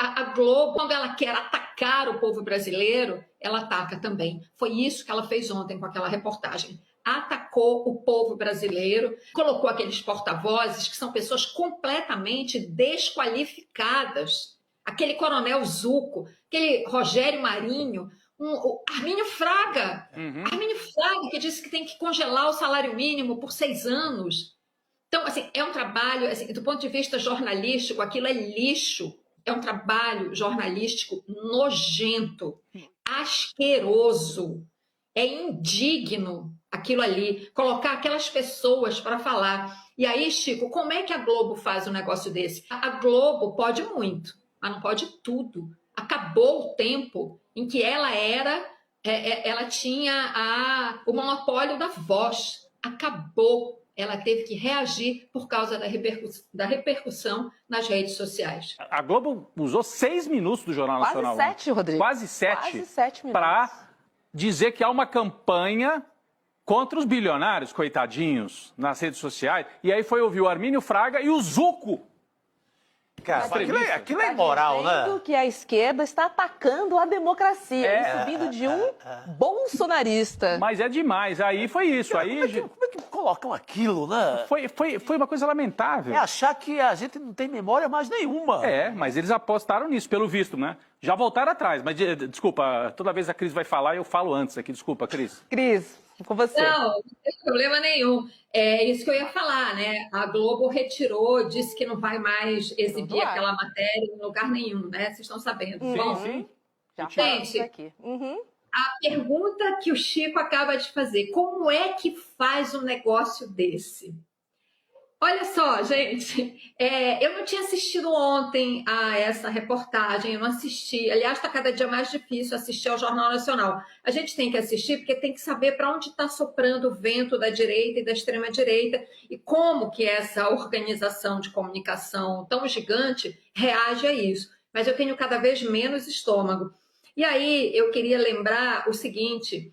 A Globo, quando ela quer atacar o povo brasileiro, ela ataca também. Foi isso que ela fez ontem com aquela reportagem. Atacou o povo brasileiro, colocou aqueles porta-vozes que são pessoas completamente desqualificadas. Aquele Coronel Zucco, aquele Rogério Marinho, o Armínio Fraga. Armínio Fraga, que disse que tem que congelar o salário mínimo por 6 anos. Então, assim, é um trabalho, assim, do ponto de vista jornalístico, aquilo é lixo. É um trabalho jornalístico nojento, asqueroso, é indigno aquilo ali, colocar aquelas pessoas para falar. E aí, Chico, como é que a Globo faz um negócio desse? A Globo pode muito, mas não pode tudo. Acabou o tempo em que ela tinha o monopólio da voz. Acabou. Ela teve que reagir por causa da repercussão nas redes sociais. A Globo usou 6 minutos do Jornal Nacional. Quase 7, Rodrigo. Quase 7 minutos. Para dizer que há uma campanha contra os bilionários, coitadinhos, nas redes sociais. E aí foi ouvir o Armínio Fraga e o Zucco. Cara, aquilo é imoral, né? Que a esquerda está atacando a democracia, subindo de um bolsonarista. Mas é demais. Aí foi isso. Aí Como é que colocam aquilo, né? foi uma coisa lamentável. É achar que a gente não tem memória mais nenhuma. Mas eles apostaram nisso, pelo visto, né? Já voltaram atrás. Mas, desculpa, toda vez a Cris vai falar, eu falo antes aqui. Desculpa, Cris. Cris, com você. Não tem problema nenhum. É isso que eu ia falar, né? A Globo retirou, disse que não vai mais exibir aquela matéria em lugar nenhum, né? Vocês estão sabendo. Bom, Sim. Já gente, aqui. a pergunta que o Chico acaba de fazer, como é que faz um negócio desse? Olha só, gente, eu não tinha assistido ontem a essa reportagem, eu não assisti. Aliás, está cada dia mais difícil assistir ao Jornal Nacional. A gente tem que assistir porque tem que saber para onde está soprando o vento da direita e da extrema-direita e como que essa organização de comunicação tão gigante reage a isso. Mas eu tenho cada vez menos estômago. E aí eu queria lembrar o seguinte...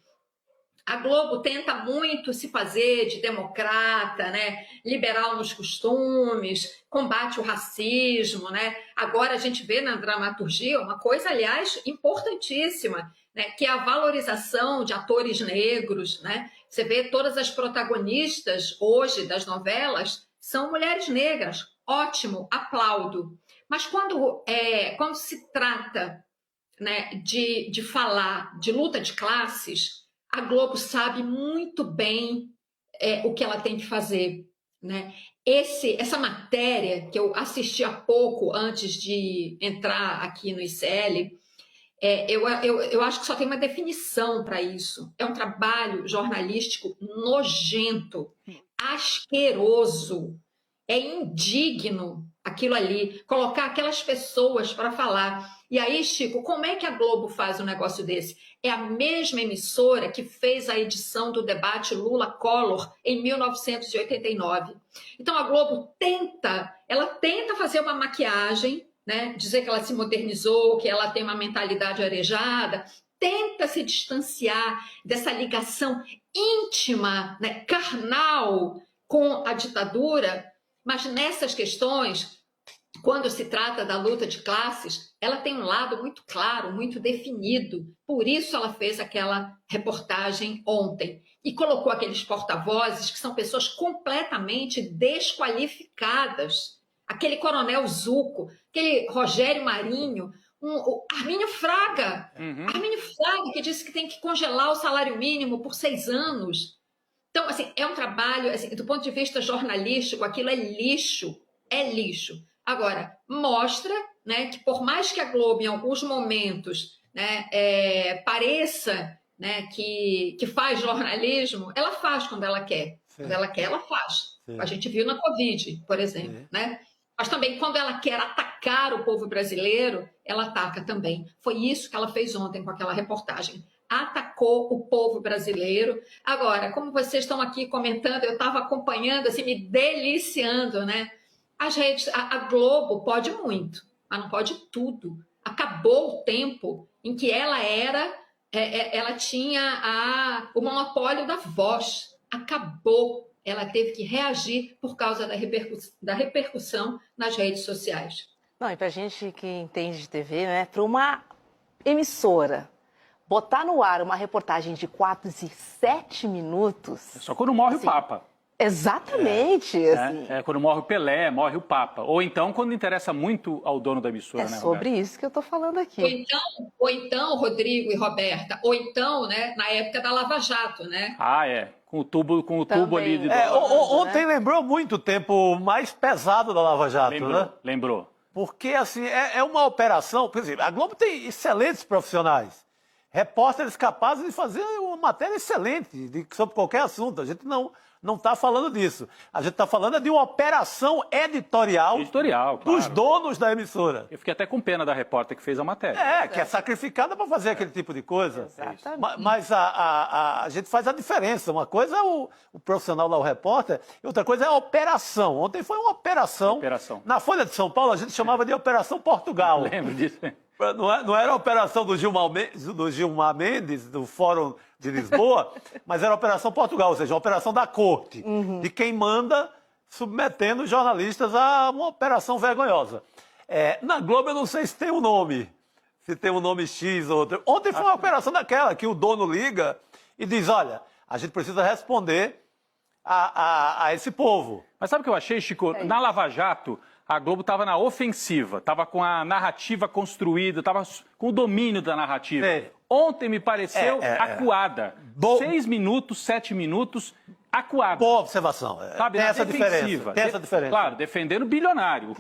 A Globo tenta muito se fazer de democrata, né? Liberal nos costumes, combate o racismo, né? Agora a gente vê na dramaturgia uma coisa, aliás, importantíssima, né? Que é a valorização de atores negros, né? Você vê todas as protagonistas hoje das novelas são mulheres negras. Ótimo, aplaudo. Mas quando se trata, né, de falar de luta de classes, a Globo sabe muito bem o que ela tem que fazer, né? Essa matéria que eu assisti há pouco, antes de entrar aqui no ICL, eu acho que só tem uma definição para isso. É um trabalho jornalístico nojento, asqueroso, é indigno aquilo ali, colocar aquelas pessoas para falar. E aí, Chico, como é que a Globo faz um negócio desse? É a mesma emissora que fez a edição do debate Lula-Collor em 1989. Então, a Globo tenta fazer uma maquiagem, né? Dizer que ela se modernizou, que ela tem uma mentalidade arejada, tenta se distanciar dessa ligação íntima, né, carnal com a ditadura, mas nessas questões, quando se trata da luta de classes, ela tem um lado muito claro, muito definido. Por isso ela fez aquela reportagem ontem e colocou aqueles porta-vozes que são pessoas completamente desqualificadas. Aquele Coronel Zucco, aquele Rogério Marinho, o Armínio Fraga. Armínio Fraga, que disse que tem que congelar o salário mínimo por 6 anos. Então, assim, é um trabalho, assim, do ponto de vista jornalístico, aquilo é lixo. É lixo. Agora, mostra, né, que por mais que a Globo, em alguns momentos, né, pareça, né, que faz jornalismo, ela faz quando ela quer. Sim. Quando ela quer, ela faz. Sim. A gente viu na Covid, por exemplo. Né? Mas também, quando ela quer atacar o povo brasileiro, ela ataca também. Foi isso que ela fez ontem com aquela reportagem. Atacou o povo brasileiro. Agora, como vocês estão aqui comentando, eu estava acompanhando, assim, me deliciando, né? A Globo pode muito, mas não pode tudo. Acabou o tempo em que ela tinha o monopólio da voz. Acabou. Ela teve que reagir por causa da repercussão nas redes sociais. Não, e pra gente que entende de TV, né, para uma emissora botar no ar uma reportagem de 4 e 7 minutos... Só quando morre o Papa. Exatamente. Quando morre o Pelé, morre o Papa. Ou então quando interessa muito ao dono da emissora, né, sobre Roberta? isso que eu tô falando aqui. Ou então, Rodrigo e Roberta, ou então, né, na época da Lava Jato, né? Com o tubo ali de Ontem lembrou muito o tempo mais pesado da Lava Jato, né? Lembrou. Porque, assim, é uma operação... Quer dizer, a Globo tem excelentes profissionais. Repórteres capazes de fazer uma matéria excelente sobre qualquer assunto. A gente não está falando disso. A gente está falando de uma operação editorial dos donos da emissora. Eu fiquei até com pena da repórter que fez a matéria. Que é sacrificada para fazer aquele tipo de coisa. Exatamente. Mas a gente faz a diferença. Uma coisa é o profissional lá, o repórter, e outra coisa é a operação. Ontem foi uma operação. Na Folha de São Paulo, a gente chamava de Operação Portugal. Lembro disso. Não era a operação do Gilmar Mendes, do Fórum de Lisboa, mas era a Operação Portugal, ou seja, a operação da corte, de quem manda submetendo os jornalistas a uma operação vergonhosa. Na Globo eu não sei se tem um nome, X ou outro. Ontem foi uma operação daquela, que o dono liga e diz, olha, a gente precisa responder a esse povo. Mas sabe o que eu achei, Chico? Na Lava Jato, a Globo estava na ofensiva, estava com a narrativa construída, estava com o domínio da narrativa. Ontem me pareceu acuada. 6 minutos, 7 minutos, acuada. Boa observação. Sabe, tem essa diferença. Claro, defendendo o bilionário.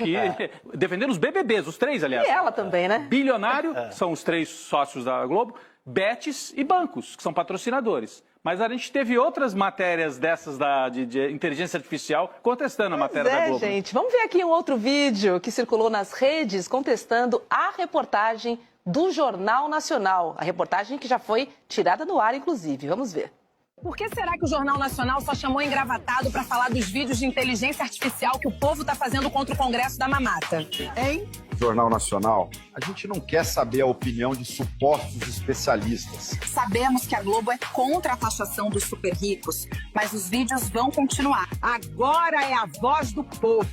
Defendendo os BBBs, os 3, aliás. E ela também, né? Bilionário, são os 3 sócios da Globo, Betes e bancos, que são patrocinadores. Mas a gente teve outras matérias dessas de inteligência artificial contestando a matéria da Globo. Gente, vamos ver aqui um outro vídeo que circulou nas redes contestando a reportagem do Jornal Nacional. A reportagem que já foi tirada do ar, inclusive. Vamos ver. Por que será que o Jornal Nacional só chamou engravatado para falar dos vídeos de inteligência artificial que o povo está fazendo contra o Congresso da Mamata? Hein? Jornal Nacional, a gente não quer saber a opinião de supostos especialistas. Sabemos que a Globo é contra a taxação dos super ricos, mas os vídeos vão continuar. Agora é a voz do povo.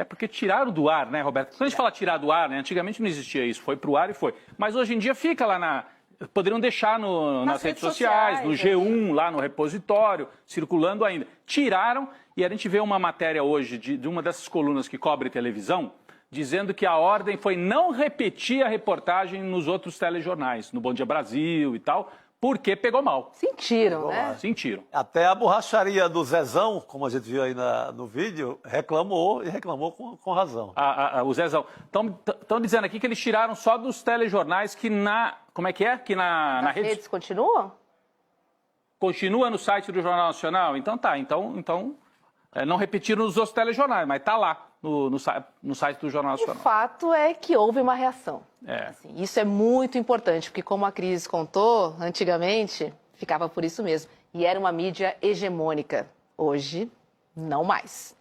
Porque tiraram do ar, né, Roberto? Quando a gente fala tirar do ar, né, antigamente não existia isso, foi pro ar e foi. Mas hoje em dia fica lá na... Poderiam deixar nas redes sociais, no G1, lá no repositório, circulando ainda. Tiraram, e a gente vê uma matéria hoje de uma dessas colunas que cobre televisão, dizendo que a ordem foi não repetir a reportagem nos outros telejornais, no Bom Dia Brasil e tal, porque pegou mal. Sentiram, né? Sentiram. Até a borracharia do Zezão, como a gente viu aí no vídeo, reclamou com razão. O Zezão. Estão dizendo aqui que eles tiraram só dos telejornais que na... Como é que é? Que na rede... redes continuam? Continua no site do Jornal Nacional? Então tá. Então não repetiram nos outros telejornais, mas tá lá no site do Jornal Nacional. O fato é que houve uma reação. Assim, isso é muito importante, porque como a Cris contou, antigamente ficava por isso mesmo. E era uma mídia hegemônica. Hoje, não mais.